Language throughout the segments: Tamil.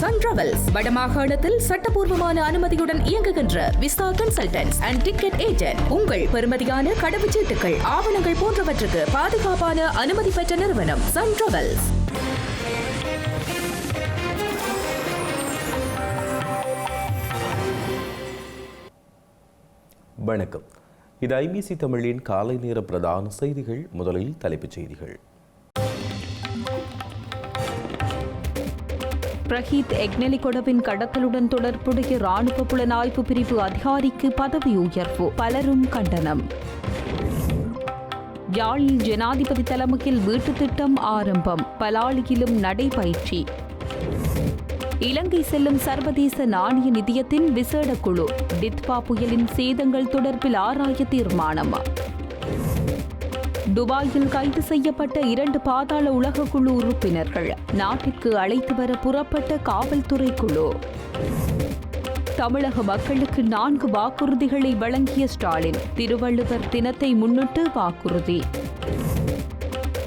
சன் டிராவல்ஸ் வடமாகாணத்தில் சட்டபூர்வமான அனுமதியுடன் இயங்குகின்ற visa consultants and ticket agent. உங்கள் பெறுமதியான கடவுச்சீட்டுகள், ஆவணங்கள் போன்றவற்றுக்கு பாதுகாப்பான அனுமதி பெற்ற நிறுவனம் சன் டிராவல்ஸ். வணக்கம். இது ஐபிசி தமிழின் காலை நேர பிரதான செய்திகள். முதலில் தலைப்புச் செய்திகள். பிரகீத் எக்னெலிகொடவின் கடத்தலுடன் தொடர்புடைய ராணுவ புலனாய்வு பிரிவு அதிகாரிக்கு பதவி உயர்வு, பலரும் கண்டனம். யாழில் ஜனாதிபதி தலைமையில் வீட்டு திட்டம் ஆரம்பம், பலாலியிலும் நடைபயிற்சி. இலங்கை செல்லும் சர்வதேச நாணய நிதியத்தின் விசேட குழு டித்வா புயலின் சேதங்கள் தொடர்பில் ஆராய தீர்மானம். துபாயில் கைது செய்யப்பட்ட 2 பாதாள உலக குழு உறுப்பினர்கள் நாட்டிற்கு அழைத்து வர புறப்பட்ட காவல்துறை குழு. தமிழக மக்களுக்கு 4 வாக்குறுதிகளை வழங்கிய ஸ்டாலின், திருவள்ளுவர் தினத்தை முன்னிட்டு வாக்குறுதி.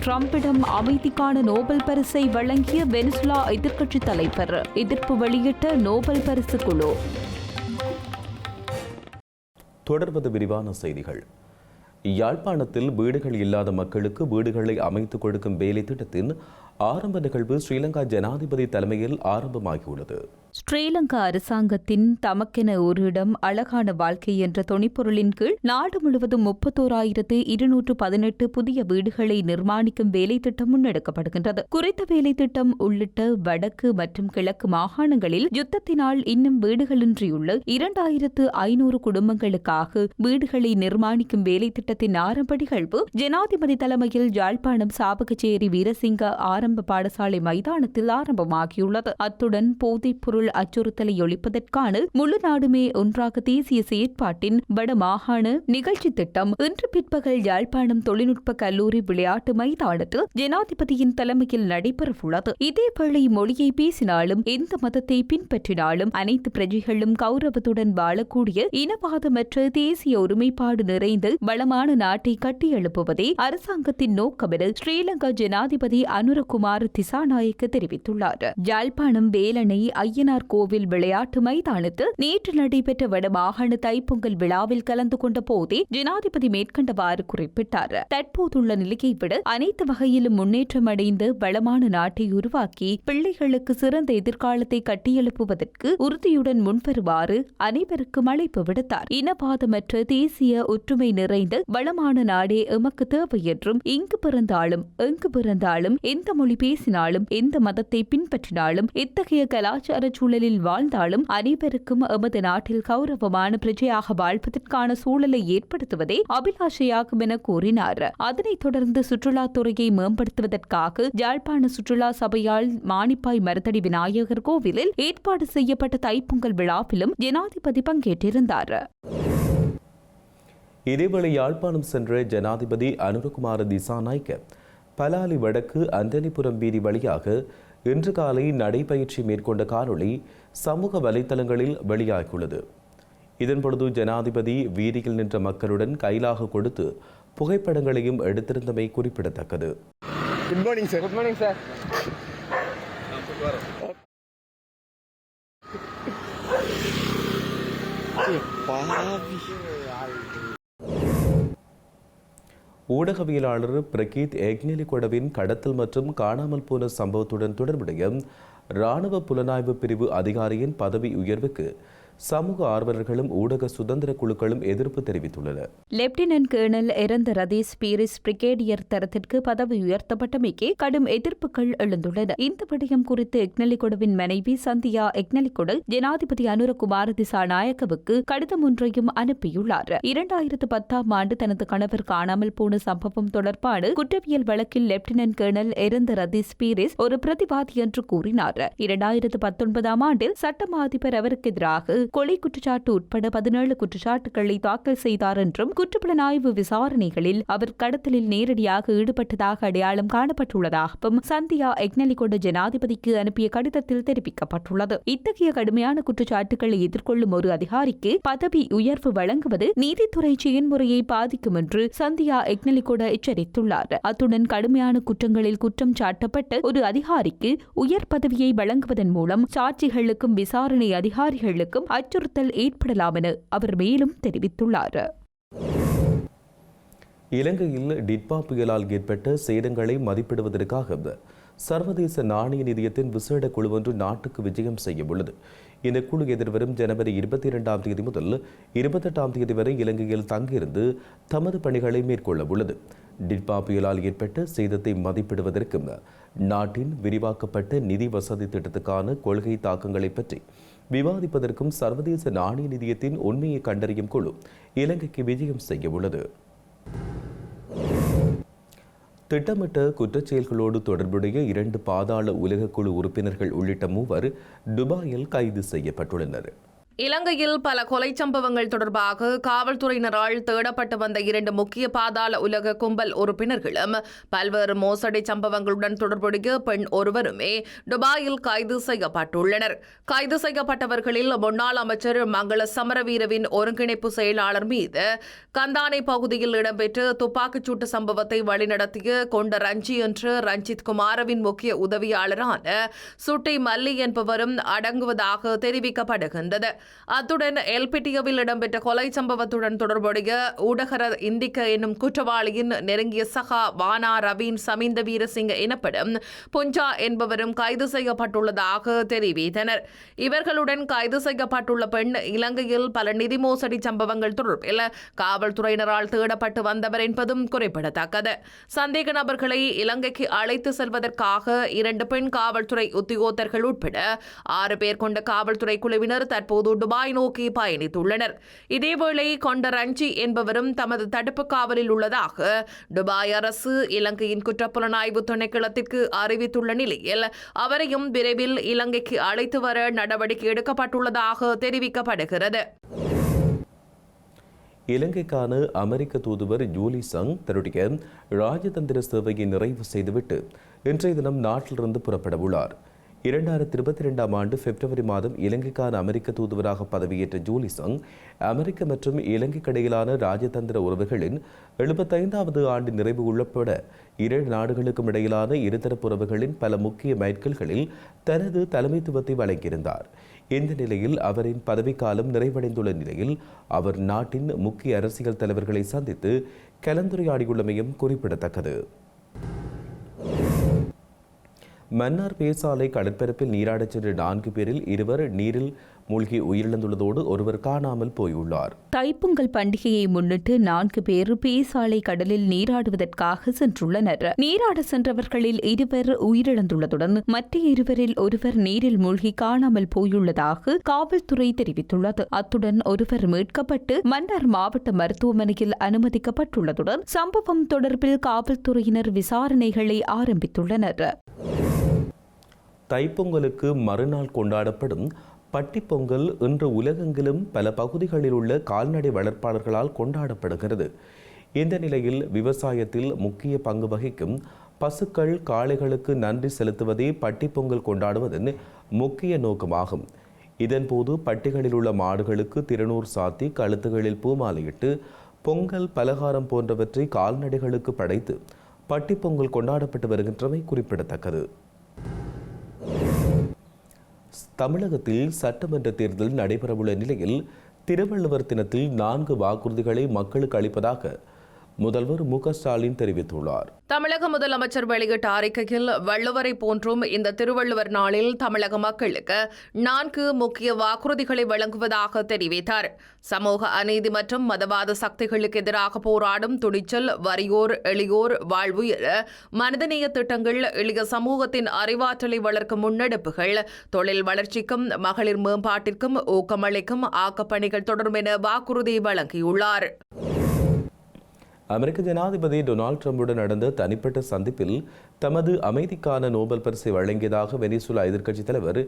ட்ரம்பிடம் அமைதிக்கான நோபல் பரிசை வழங்கிய வெனிசுலா எதிர்க்கட்சித் தலைவர், எதிர்ப்பு வெளியிட்ட நோபல் பரிசு குழு. தொடர்வது விரிவான செய்திகள். யாழ்ப்பாணத்தில் வீடுகள் இல்லாத மக்களுக்கு வீடுகளை அமைத்துக் கொடுக்கும் வேலை திட்டத்தின் ஆரம்ப நிகழ்வு ஸ்ரீலங்கா ஜனாதிபதி தலைமையில் ஆரம்பமாகியுள்ளது. ஸ்ரீலங்கா அரசாங்கத்தின் தமக்கென ஒரு இடம் அழகான வாழ்க்கை என்ற தொனிப்பொருளின் கீழ் நாடு முழுவதும் 31,218 புதிய வீடுகளை நிர்மாணிக்கும் வேலை திட்டம் முன்னெடுக்கப்படுகின்றது. குறித்த வேலை திட்டம் உள்ளிட்ட வடக்கு மற்றும் கிழக்கு மாகாணங்களில் யுத்தத்தினால் இன்னும் வீடுகளின்றியுள்ள 2,500 குடும்பங்களுக்காக வீடுகளை நிர்மாணிக்கும் வேலை திட்டத்தின் ஆரம்ப நிகழ்வு ஜனாதிபதி தலைமையில் யாழ்ப்பாணம் சாவகச்சேரி வீரசிங்க ஆரம்ப பாடசாலை மைதானத்தில் ஆரம்பமாகியுள்ளது. அத்துடன் போதைப்பொருள் அச்சுறுத்தலை ஒழிப்பதற்கான முழு நாடுமே ஒன்றாக தேசிய செயற்பாட்டின் வடமாகாண நிகழ்ச்சி திட்டம் இன்று பிற்பகல் யாழ்ப்பாணம் தொழில்நுட்ப கல்லூரி விளையாட்டு மைதானத்தில் ஜனாதிபதியின் தலைமையில் நடைபெறவுள்ளது. இதேவேளை மொழியை பேசினாலும் எந்த மதத்தை பின்பற்றினாலும் அனைத்து பிரஜைகளும் கௌரவத்துடன் வாழக்கூடிய இனவாதமற்ற தேசிய ஒருமைப்பாடு நிறைந்து வளமான நாட்டை கட்டியெழுப்புவதே அரசாங்கத்தின் நோக்கம் என ஸ்ரீலங்கா ஜனாதிபதி அனுரகுமார் திசாநாயக்க தெரிவித்துள்ளார். யாழ்ப்பாணம் வேலணை ஐயனார் கோவில் விளையாட்டு மைதானத்தில் நேற்று நடைபெற்ற வடமாகாண தைப்பொங்கல் விழாவில் கலந்து கொண்ட போதே ஜனாதிபதி மேற்கண்டவாறு குறிப்பிட்டார். தற்போதுள்ள நிலையை விட அனைத்து வகையிலும் முன்னேற்றம் அடைந்து வளமான நாட்டை உருவாக்கி பிள்ளைகளுக்கு சிறந்த எதிர்காலத்தை கட்டியெழுப்புவதற்கு உறுதியுடன் முன்வருமாறு அனைவருக்கும் அழைப்பு விடுத்தார். இனவாதமற்ற தேசிய ஒற்றுமை நிறைந்த வளமான நாடே எமக்கு தேவை என்றும் இங்கு பிறந்தாலும் எங்கு பிறந்தாலும் எந்த மொழி பேசினாலும் எந்த மதத்தை பின்பற்றினாலும் எத்தகைய கலாச்சார சூழலில் வாழ்ந்தாலும் அனைவருக்கும் எமது நாட்டில் கௌரவமான பிரஜையாக வாழ்வதற்கான சூழலை ஏற்படுத்துவதே அபிலாஷையாகும் என கூறினார். அதனைத் தொடர்ந்து சுற்றுலாத்துறையை மேம்படுத்துவதற்காக யாழ்ப்பாண சுற்றுலா சபையால் மானிப்பாய் மருதடி விநாயகர் கோவிலில் ஏற்பாடு செய்யப்பட்ட தைப்பொங்கல் விழாவிலும் ஜனாதிபதி பங்கேற்றிருந்தார். இதேவேளை யாழ்ப்பாணம் சென்ற ஜனாதிபதி அனுரகுமார திசாநாயக்க பலாலி வடக்கு அந்தனிபுரம் வீதி வழியாக இன்று காலை நடைபயிற்சி மேற்கொண்ட காணொளி சமூக வலைதளங்களில் வெளியாகியுள்ளது. இதன்பொழுது ஜனாதிபதி வீதியில் நின்ற மக்களுடன் கைலாக கொடுத்து புகைப்படங்களையும் எடுத்திருந்தமை குறிப்பிடத்தக்கது. Good morning sir. Good morning sir. ஊடகவியலாளர் பிரகீத் எக்னெலிகொடவின் கடத்தல் மற்றும் காணாமல் போன சம்பவத்துடன் தொடர்புடைய இராணுவ புலனாய்வு பிரிவு அதிகாரியின் பதவி உயர்வுக்கு சமூக ஆர்வலர்களும் ஊடக சுதந்திர குழுக்களும் எதிர்ப்பு தெரிவித்துள்ளனர். Lieutenant colonel Eranda Ratheesh Peiris brigadier தரத்திற்கு பதவி உயர்த்தப்பட்டமைக்கு கடும் எதிர்ப்புகள் எழுந்துள்ளன. இந்த விடயம் குறித்து எக்னெலிகொடவின் மனைவி சந்தியா எக்னெலிகொட ஜனாதிபதி அனுரகுமார திசாநாயக்கவுக்கு கடிதம் ஒன்றையும் அனுப்பியுள்ளார். 2010ஆம் ஆண்டு தனது கணவர் காணாமல் போன சம்பவம் தொடர்பான குற்றவியல் வழக்கில் லெப்டினன்ட் கேர்னல் எரந்த ரதீஸ் பீரிஸ் ஒரு பிரதிவாதி என்று கூறினார். 2019ஆம் ஆண்டில் சட்டமா அதிபர் அவருக்கு எதிராக கொலை குற்றச்சாட்டு உட்பட 17 குற்றச்சாட்டுகளை தாக்கல் செய்தார் என்றும் குற்றப்புலனாய்வு விசாரணைகளில் அவர் கடத்தலில் நேரடியாக ஈடுபட்டதாக அடையாளம் காணப்பட்டுள்ளதாகவும் சந்தியா எக்னலிகொட ஜனாதிபதிக்கு அனுப்பிய கடிதத்தில் தெரிவிக்கப்பட்டுள்ளது. இத்தகைய கடுமையான குற்றச்சாட்டுகளை எதிர்கொள்ளும் ஒரு அதிகாரிக்கு பதவி உயர்வு வழங்குவது நீதித்துறை செயல்முறையை பாதிக்கும் என்று சந்தியா எக்னலிகொட எச்சரித்துள்ளார். அத்துடன் கடுமையான குற்றங்களில் குற்றம் சாட்டப்பட்ட ஒரு அதிகாரிக்கு உயர் பதவியை வழங்குவதன் மூலம் சாட்சிகளுக்கும் விசாரணை அதிகாரிகளுக்கும் அச்சுறுத்தல் ஏற்படலாம் என அவர் மேலும் தெரிவித்துள்ளார். இலங்கையில் டிட்பா புயலால் ஏற்பட்ட சேதங்களை மதிப்பிடுவதற்காக சர்வதேச நாணய நிதியத்தின் விசேட குழு ஒன்று நாட்டுக்கு விஜயம் செய்ய உள்ளது. இந்த குழு எதிர்வரும் ஜனவரி 22ஆம் தேதி முதல் 28ஆம் தேதி வரை இலங்கையில் தங்கியிருந்து தமது பணிகளை மேற்கொள்ள உள்ளது. டிட்பா புயலால் ஏற்பட்ட சேதத்தை மதிப்பிடுவதற்கும் நாட்டின் விரிவாக்கப்பட்ட நிதி வசதி திட்டத்துக்கான கொள்கை தாக்கங்களை பற்றி விவாதிப்பதற்கும் சர்வதேச நாணய நிதியத்தின் உண்மையை கண்டறியும் குழு இலங்கைக்கு விஜயம் செய்ய உள்ளது. திட்டமிட்ட குற்றச்செயல்களோடு தொடர்புடைய 2 பாதாள உலகக்குழு உறுப்பினர்கள் உள்ளிட்ட 3 துபாயில் கைது செய்யப்பட்டுள்ளனர். இலங்கையில் பல கொலை சம்பவங்கள் தொடர்பாக காவல்துறையினரால் தேடப்பட்டு வந்த 2 முக்கிய பாதாள உலக கும்பல் உறுப்பினர்களும் பல்வேறு மோசடி சம்பவங்களுடன் தொடர்புடைய பெண் ஒருவருமே துபாயில் கைது செய்யப்பட்டுள்ளனர். கைது செய்யப்பட்டவர்களில் முன்னாள் அமைச்சர் மங்கள சமரவீரவின் ஒருங்கிணைப்பு செயலாளர் மீது கந்தானை பகுதியில் இடம்பெற்ற துப்பாக்கிச்சூட்டு சம்பவத்தை வழிநடத்திய கொண்ட ரஞ்சி என்ற ரஞ்சித் குமாரவின் முக்கிய உதவியாளரான சுட்டி மல்லி என்பவரும் அடங்குவதாக தெரிவிக்கப்படுகின்றது. அத்துடன் எல்பிட்டியோவில் இடம்பெற்ற கொலை சம்பவத்துடன் தொடர்புடைய ஊடகர இந்திக்க என்னும் குற்றவாளியின் நெருங்கிய சகா வானா ரவீன் சமிந்த வீரசிங்க எனப்படும் புஞ்சா என்பவரும் கைது செய்யப்பட்டுள்ளதாக தெரிவித்தனர். இவர்களுடன் கைது செய்யப்பட்டுள்ள பெண் இலங்கையில் பல நிதி மோசடி சம்பவங்கள் தொடர்பில் காவல்துறையினரால் தேடப்பட்டு வந்தவர் என்பதும் குறிப்பிடத்தக்கது. சந்தேக நபர்களை இலங்கைக்கு அழைத்து செல்வதற்காக 2 பெண் காவல்துறை உத்தியோகத்தர்கள் உட்பட 6 பேர் கொண்ட காவல்துறை குழுவினர் தற்போது துபாய் நோக்கி பயணித்துள்ளனர். இதேவேளை கொண்ட ரஞ்சி என்பவரும் தமது தடுப்பு காவலில் உள்ளதாக துபாய் அரசு இலங்கையின் குற்றப்புலனாய்வு திணைக்களத்திற்கு அறிவித்துள்ள நிலையில் அவரையும் விரைவில் இலங்கைக்கு அழைத்து வர நடவடிக்கை எடுக்கப்பட்டுள்ளதாக தெரிவிக்கப்படுகிறது. இலங்கைக்கான அமெரிக்க தூதுவர் ஜூலி சங் தன்னுடைய ராஜதந்திர சேவையை நிறைவு செய்துவிட்டு இன்றைய தினம் நாட்டிலிருந்து புறப்பட உள்ளார். 2022ஆம் ஆண்டு பிப்ரவரி மாதம் இலங்கைக்கான அமெரிக்க தூதுவராக பதவியேற்ற ஜூலி சங் அமெரிக்க மற்றும் இலங்கைக்கு இடையிலான ராஜதந்திர உறவுகளின் 75வது ஆண்டு நிறைவு உள்பட 2 நாடுகளுக்கும் இடையிலான இருதரப்பு உறவுகளின் பல முக்கிய மைல்கல்களில் தனது தலைமைத்துவத்தை வழங்கியிருந்தார். இந்த நிலையில் அவரின் பதவிக்காலம் நிறைவடைந்துள்ள நிலையில் அவர் நாட்டின் முக்கிய அரசியல் தலைவர்களை சந்தித்து கலந்துரையாடியுள்ளமையும் குறிப்பிடத்தக்கது. மன்னார் பேசாலை கடற்பரப்பில் நீராடச் சென்ற 4 பேரில் 2 நீரில் மூழ்கி உயிரிழந்துள்ளதோடு ஒருவர் காணாமல் போயுள்ளார். தைப்பொங்கல் பண்டிகையை முன்னிட்டு 4 பேர் பேசாலை கடலில் நீராடுவதற்காக சென்றுள்ளனர். நீராட சென்றவர்களில் 2 உயிரிழந்துள்ளதுடன் மற்ற 2 ஒருவர் நீரில் மூழ்கி காணாமல் போயுள்ளதாக காவல்துறை தெரிவித்துள்ளது. அத்துடன் ஒருவர் மீட்கப்பட்டு மன்னார் மாவட்ட மருத்துவமனையில் அனுமதிக்கப்பட்டுள்ளதுடன் சம்பவம் தொடர்பில் காவல்துறையினர் விசாரணைகளை ஆரம்பித்துள்ளனர். தைப்பொங்கலுக்கு மறுநாள் கொண்டாடப்படும் பட்டிப்பொங்கல் இன்று உலகெங்கிலும் பல பகுதிகளில் உள்ள கால்நடை வளர்ப்பாளர்களால் கொண்டாடப்படுகிறது. இந்த நிலையில் விவசாயத்தில் முக்கிய பங்கு வகிக்கும் பசுக்கள் காளைகளுக்கு நன்றி செலுத்துவதே பட்டிப்பொங்கல் கொண்டாடுவதன் முக்கிய நோக்கமாகும். இதன்போது பட்டிகளில் உள்ள மாடுகளுக்கு திருநூறு சாத்தி கழுத்துகளில் பூமாலையிட்டு பொங்கல் பலகாரம் போன்றவற்றை கால்நடைகளுக்கு படைத்து பட்டிப்பொங்கல் கொண்டாடப்பட்டு வருகின்றமை குறிப்பிடத்தக்கது. தமிழகத்தில் சட்டமன்ற தேர்தல் நடைபெறவுள்ள நிலையில் திருவள்ளுவர் தினத்தில் 4 வாக்குறுதிகளை மக்களுக்கு அளிப்பதாக முதல்வர் மு.க. ஸ்டாலின் தெரிவித்துள்ளார். தமிழக முதலமைச்சர் வெளியிட்ட அறிக்கையில் வள்ளுவரை போன்றும் இந்த திருவள்ளுவர் நாளில் தமிழக மக்களுக்கு 4 முக்கிய வாக்குறுதிகளை வழங்குவதாக தெரிவித்தார். சமூக அநீதி மற்றும் மதவாத சக்திகளுக்கு எதிராக போராடும் துணிச்சல், வறியோர் எளியோர் வாழ்வுயர மனிதநேய திட்டங்கள், எளிய சமூகத்தின் அறிவாற்றலை வளர்க்கும் முன்னெடுப்புகள், தொழில் வளர்ச்சிக்கும் மகளிர் மேம்பாட்டிற்கும் ஊக்கமளிக்கும் ஆக்கப்பணிகள் தொடரும் என வாக்குறுதி வழங்கியுள்ளார். அமெரிக்க ஜனாதிபதி டொனால்ட் ட்ரம்புடன் நடந்த தனிப்பட்ட சந்திப்பில் தமது அமைதிக்கான நோபல் பரிசை வழங்கியதாக வெனிசுலா எதிர்க்கட்சித் தலைவர்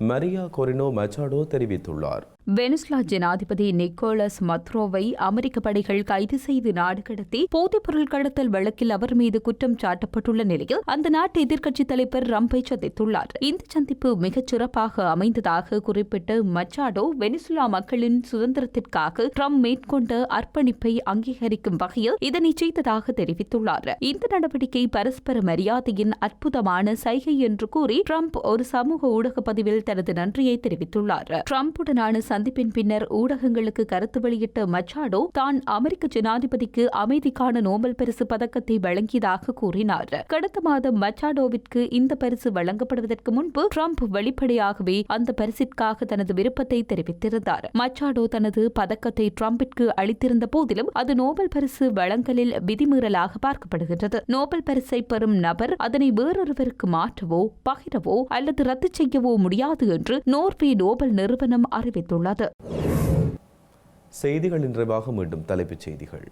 மரியா கொரினோ மச்சாடோ தெரிவித்துள்ளார். வெனிசுலா ஜனாதிபதி நிக்கோலஸ் மத்ரோவை அமெரிக்க படைகள் கைது செய்து நாடு கடத்தி போதைப்பொருள் கடத்தல் வழக்கில் அவர் மீது குற்றம் சாட்டப்பட்டுள்ள நிலையில் அந்த நாட்டு எதிர்க்கட்சித் தலைவர் ட்ரம்பை சந்தித்துள்ளார். இந்த சந்திப்பு மிகச் சிறப்பாக அமைந்ததாக குறிப்பிட்ட மச்சாடோ, வெனிசுலா மக்களின் சுதந்திரத்திற்காக ட்ரம்ப் மேற்கொண்ட அர்ப்பணிப்பை அங்கீகரிக்கும் வகையில் இதனை செய்ததாக தெரிவித்துள்ளார். இந்த நடவடிக்கை பரஸ்பர மரியாதையின் அற்புதமான சைகை என்று கூறி ட்ரம்ப் ஒரு சமூக ஊடக பதிவில் தனது நன்றியை தெரிவித்துள்ளார். ட்ரம்புடனான சந்திப்பின் பின்னர் ஊடகங்களுக்கு கருத்து வெளியிட்ட மச்சாடோ தான் அமெரிக்க ஜனாதிபதிக்கு அமைதிக்கான நோபல் பரிசு பதக்கத்தை வழங்கியதாக கூறினார். கடந்த மாதம் மச்சாடோவிற்கு இந்த பரிசு வழங்கப்படுவதற்கு முன்பு ட்ரம்ப் வெளிப்படையாகவே அந்த பரிசிற்காக தனது விருப்பத்தை தெரிவித்திருந்தார். மச்சாடோ தனது பதக்கத்தை ட்ரம்பிற்கு அளித்திருந்த போதிலும் அது நோபல் பரிசு வழங்கலில் விதிமீறலாக பார்க்கப்படுகின்றது. நோபல் பரிசை பெறும் நபர் அதனை வேறொருவருக்கு மாற்றவோ, பகிரவோ அல்லது ரத்து செய்யவோ முடியாது என்று நோர்வே நோபல் நிறுவனம் அறிவித்துள்ளது. செய்திகளின் நிறைவாக மீண்டும் தலைப்புச் செய்திகள்.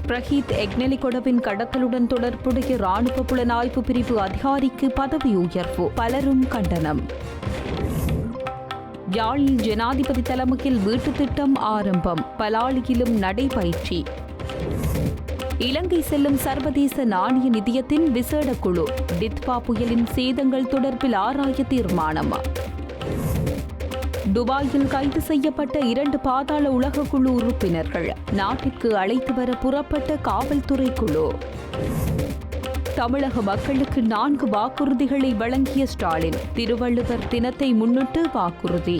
பிரஹீத் எக்னெலிகொடவின் கடத்தலுடன் தொடர்புடைய ராணுவ புலனாய்வு பிரிவு அதிகாரிக்கு பதவி உயர்வு, பலரும் கண்டனம். யாழில் ஜனாதிபதி தலைமையில் வீட்டுத் திட்டம் ஆரம்பம், பலாலியிலும் நடைபயிற்சி. இலங்கை செல்லும் சர்வதேச நாணய நிதியத்தின் விசேட குழு, டித்வா புயலின் சேதங்கள் தொடர்பில் ஆராய தீர்மானம். துபாயில் கைது செய்யப்பட்ட 2 பாதாள உலக குழு உறுப்பினர்கள் நாட்டிற்கு அழைத்து வர புறப்பட்ட காவல்துறை குழு. தமிழக மக்களுக்கு 4 வாக்குறுதிகளை வழங்கிய ஸ்டாலின், திருவள்ளுவர் தினத்தை முன்னிட்டு வாக்குறுதி.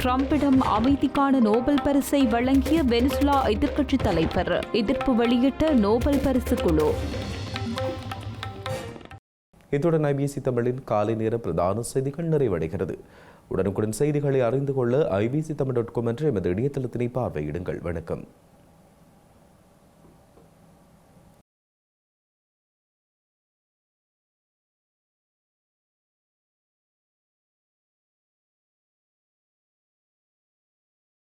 ட்ரம்பிடம் அமைதிக்கான நோபல் பரிசை வழங்கிய வெனிசுலா எதிர்க்கட்சித் தலைவர், எதிர்ப்பு வெளியிட்ட நோபல் பரிசு குழு. இத்துடன் ஐபிசி தமிழின் காலை நேர பிரதான செய்திகள் நிறைவடைகிறது. உடனுக்குடன் செய்திகளை அறிந்து கொள்ள ibctamil.com என்ற எமது இணையதளத்தினை பார்வையிடுங்கள். வணக்கம்.